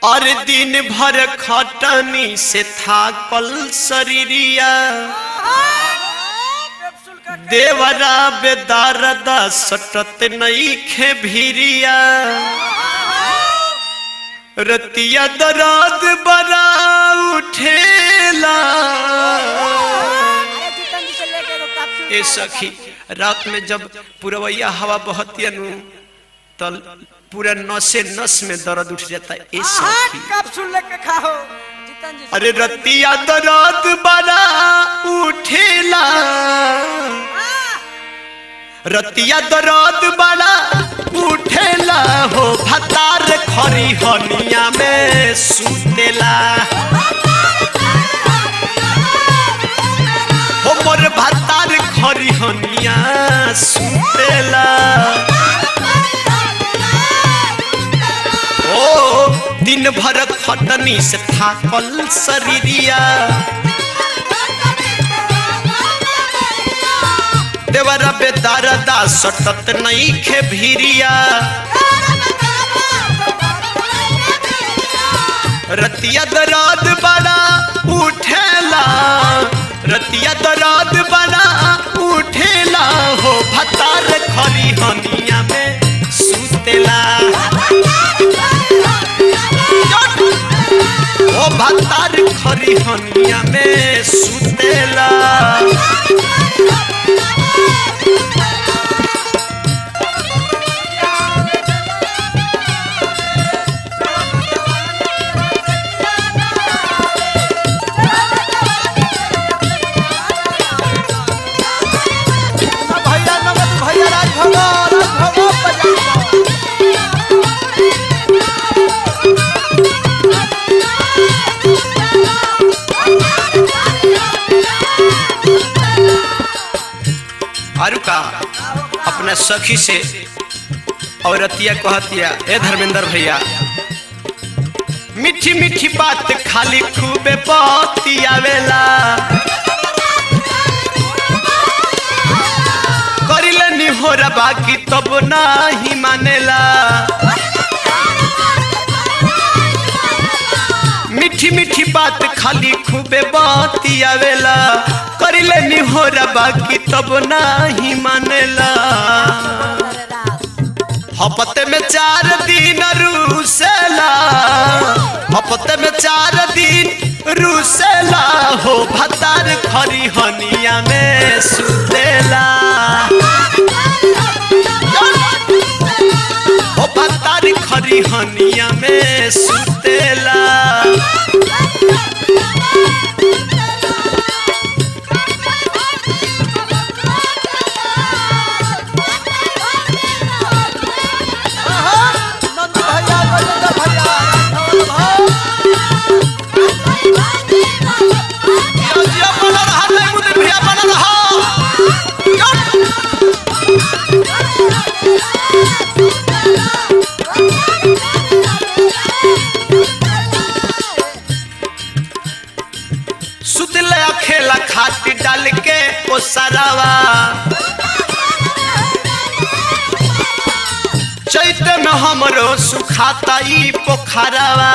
और दिन भर खटनी से थाकल शरीरिया देवरा बेदारदा सटत नहीं खे भीरिया रतिया दराद बरा उठेला। ए सखी रात में जब पुरवैया हवा बहती तो पूरा नसे नस में दर्द उठ जाता है। ए सखी अरे रतिया दराद बरा उठेला रतिया दराद बड़ा उठेला हो भतार खरी हनिया में सुतेला हो मोर भतार खरी हनिया सुतेला। ओ दिन भर खटनी से थाकल शरीरिया देवरा बेदारदा सटत नहीं खे भीरिया रतिया दराद बड़ा उठेला रतिया दराद बड़ा उठेला हो भतार खरी हनिया में सुतेला ओ भतार खरी हनिया में सुतेला। का अपना सखी से औरतिया कहतिया ए धर्मेंद्र भैया मीठी मीठी बात खाली खूबे बतियावेला करिले निहोरा बाकी तब नाही मानेला मीठी मीठी बात खाली खूबे बतियावेला करिले निहोरा बाकी तब नाही मानेला हफ्ते में 4 दिन रूसेला हफ्ते में 4 दिन रूसेला हो भतार खरी हनिया में सुतेला हो भतार खरी हनिया में सुतेला सुतले अखेला खाती डाल के ओ सरावा चैत में हमरो सुखाता ई पोखरावा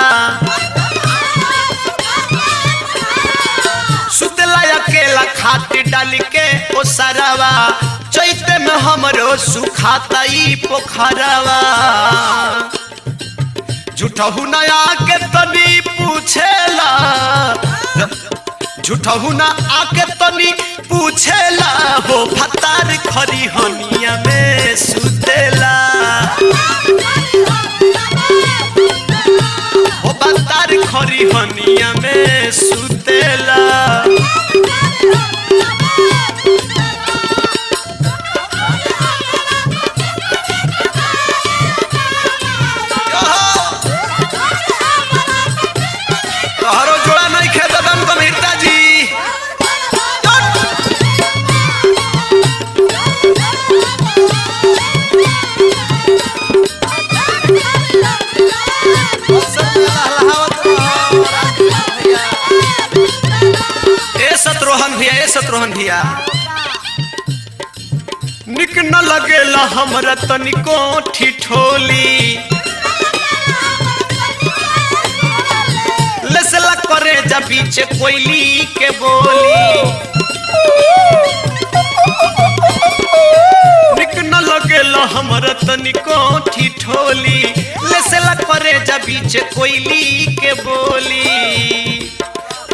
सुतला अकेला खाती डाल के ओ सरावा चैत में हमरो सुखाता ई पोखरावा झूठहु नया के तनी पूछेला झूठहु ना आके तनी पूछेला हो भतार खरी हनिया में सुतेला हो भतार खरी हनिया में सुतेला शत्रुघ्न भैया निक न लगेला हमरा तनिको ठिठोली करे जा बीच कोयली के बोली निक न लगेला हमरा तनिको ठिठोली लेसेला करे जा बीच कोयली के बोली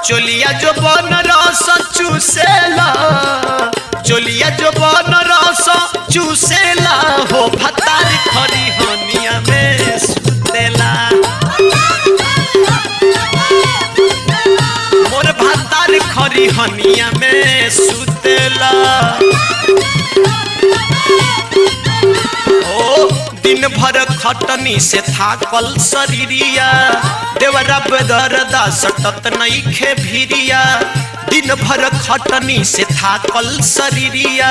चोलिया जो बन रस चूसेला चोलिया जो बन रस चूसेला हो भतार खरी हनिया में सुतेला मोर भतार खरी हनिया में सुतेला ओ दिन भर खटनी से थाकल शरीरिया देवरा बेदरदा सटत नइखे भिरिया दिन भर खटनी से थाकल शरीरिया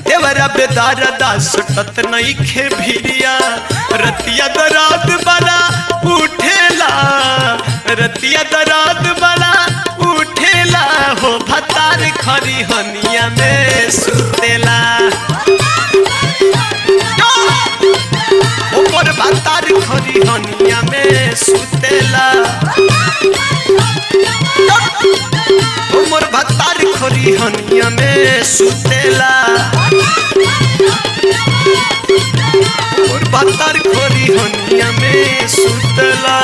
देवरा बेदरदा सटत नइखे भिरिया रतिया दरात बड़ा उठेला रतिया दरात बड़ा उठेला हो भतार खरी हनिया में सुतेला मोर भतार खरी हनिया में सुतेला मोर भतार खरी हनिया में सुतेला मोर भतार खरी हनिया में सुतेला।